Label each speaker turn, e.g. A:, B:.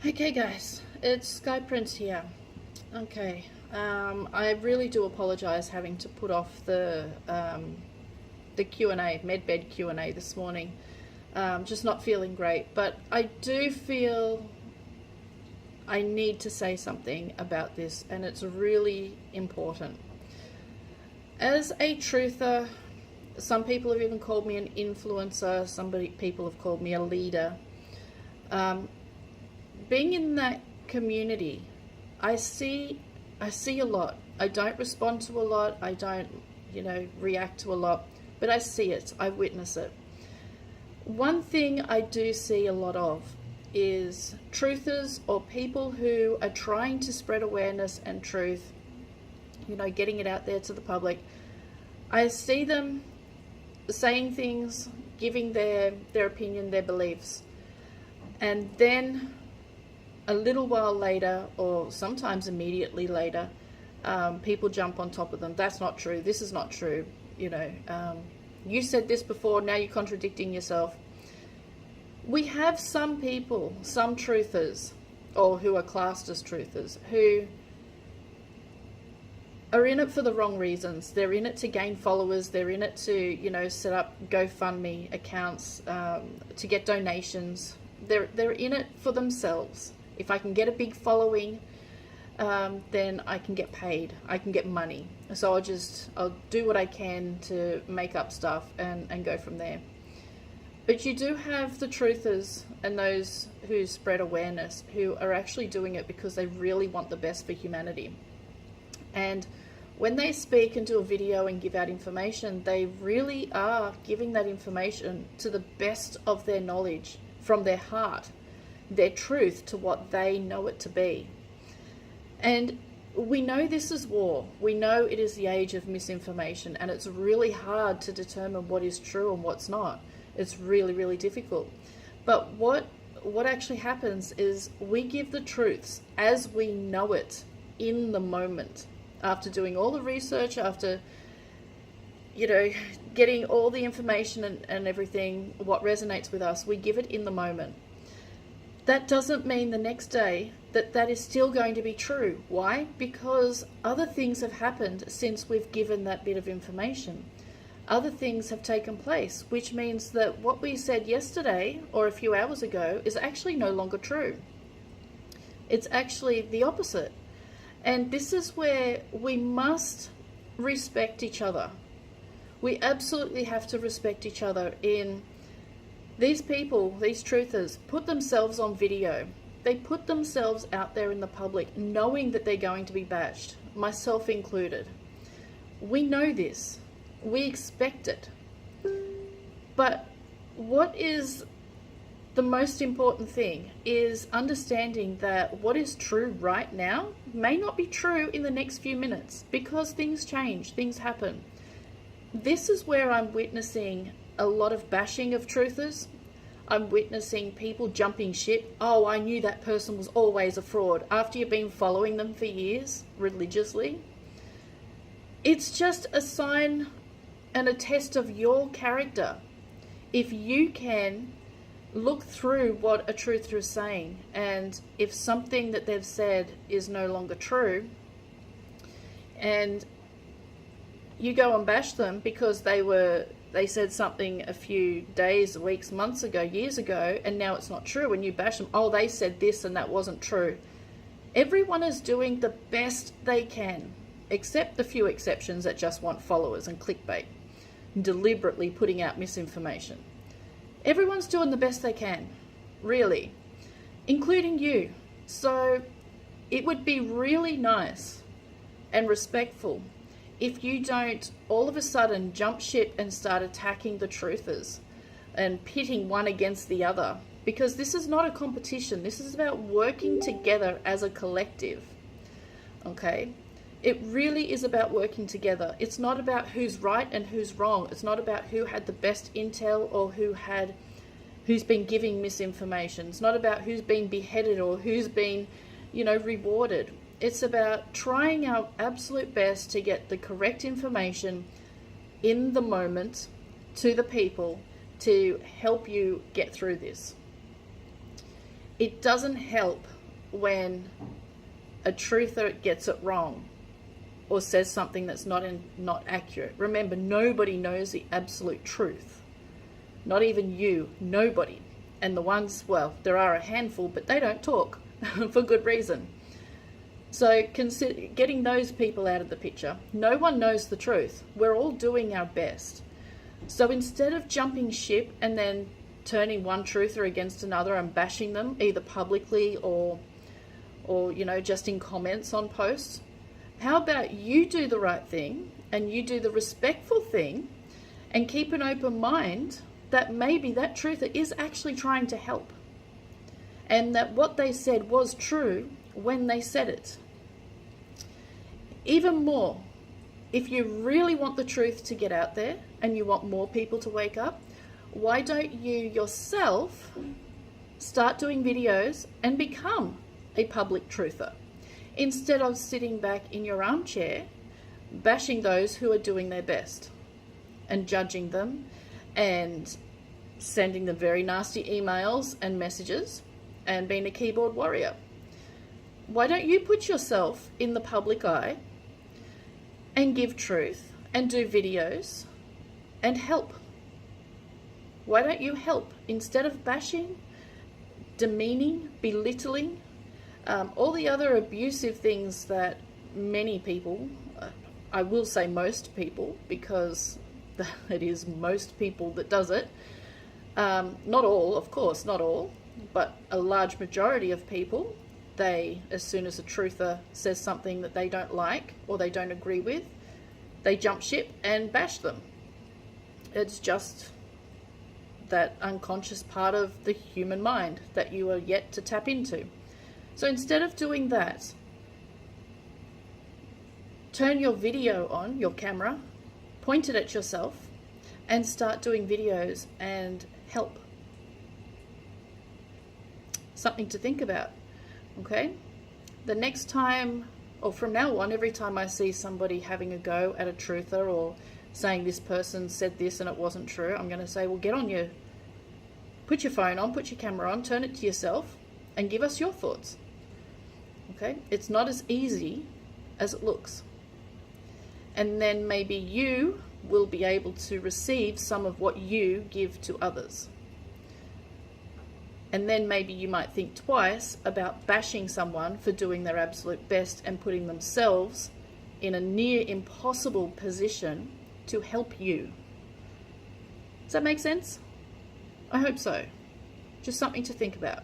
A: Okay, guys, it's Skye Prince here. Okay, I really do apologise having to put off the Q&A, medbed Q&A this morning. Just not feeling great, but I do feel I need to say something about this, and it's really important. As a truther, some people have even called me an influencer. People have called me a leader. Being in that community, I see a lot. I don't respond to a lot. I don't, react to a lot, but I see it. I witness it. One thing I do see a lot of is truthers or people who are trying to spread awareness and truth, getting it out there to the public. I see them saying things, giving their opinion, their beliefs, and then a little while later, or sometimes immediately later, people jump on top of them. That's not true. This is not true. You said this before, now you're contradicting yourself. We have some people, some truthers, or who are classed as truthers, who are in it for the wrong reasons. They're in it to gain followers. They're in it to, set up GoFundMe accounts, to get donations. They're in it for themselves. If I can get a big following, then I can get paid. I can get money. So I'll do what I can to make up stuff and go from there. But you do have the truthers and those who spread awareness who are actually doing it because they really want the best for humanity. And when they speak and do a video and give out information, they really are giving that information to the best of their knowledge, from their heart, their truth to what they know it to be. And we know this is war. We know it is the age of misinformation, and it's really hard to determine what is true and what's not. It's really, really difficult. But what actually happens is we give the truths as we know it in the moment. After doing all the research, after getting all the information and everything, what resonates with us, we give it in the moment. That doesn't mean the next day that is still going to be true. Why? Because other things have happened since we've given that bit of information. Other things have taken place, which means that what we said yesterday or a few hours ago is actually no longer true. It's actually the opposite. And this is where we must respect each other. We absolutely have to respect each other. In these people, these truthers, put themselves on video. They put themselves out there in the public knowing that they're going to be bashed, myself included. We know this. We expect it. But what is the most important thing is understanding that what is true right now may not be true in the next few minutes, because things change, things happen. This is where I'm witnessing a lot of bashing of truthers. I'm witnessing people jumping ship. Oh, I knew that person was always a fraud. After you've been following them for years religiously, it's just a sign and a test of your character. If you can look through what a truther is saying, and if something that they've said is no longer true, and you go and bash them because they said something a few days, weeks, months ago, years ago, and now it's not true, and you bash them, oh, they said this and that wasn't true. Everyone is doing the best they can, except the few exceptions that just want followers and clickbait, deliberately putting out misinformation. Everyone's doing the best they can, really, including you. So it would be really nice and respectful if you don't all of a sudden jump ship and start attacking the truthers and pitting one against the other, because this is not a competition. This is about working together as a collective. Okay? It really is about working together. It's not about who's right and who's wrong. It's not about who had the best intel or who's been giving misinformation. It's not about who's been beheaded or who's been, rewarded. It's about trying our absolute best to get the correct information in the moment to the people to help you get through this. It doesn't help when a truther gets it wrong or says something that's not accurate. Remember, nobody knows the absolute truth. Not even you, nobody. And the ones, well, there are a handful, but they don't talk for good reason. So consider getting those people out of the picture. No one knows the truth. We're all doing our best. So instead of jumping ship and then turning one truther against another and bashing them, either publicly or you know, just in comments on posts, how about you do the right thing and you do the respectful thing and keep an open mind that maybe that truther is actually trying to help, and that what they said was true when they said it. Even more, if you really want the truth to get out there and you want more people to wake up, why don't you yourself start doing videos and become a public truther, instead of sitting back in your armchair bashing those who are doing their best and judging them and sending them very nasty emails and messages and being a keyboard warrior. Why don't you put yourself in the public eye and give truth and do videos and help? Why don't you help instead of bashing, demeaning, belittling, all the other abusive things that many people, I will say most people, because it is most people that does it. Not all, of course, not all, but a large majority of people, they, as soon as a truther says something that they don't like or they don't agree with, they jump ship and bash them. It's just that unconscious part of the human mind that you are yet to tap into. So instead of doing that, turn your video on, your camera, point it at yourself, and start doing videos and help. Something to think about, okay? The next time, or from now on, every time I see somebody having a go at a truther or saying this person said this and it wasn't true, I'm going to say, well, put your phone on, put your camera on, turn it to yourself, and give us your thoughts. Okay? It's not as easy as it looks. And then maybe you will be able to receive some of what you give to others. And then maybe you might think twice about bashing someone for doing their absolute best and putting themselves in a near impossible position to help you. Does that make sense? I hope so. Just something to think about.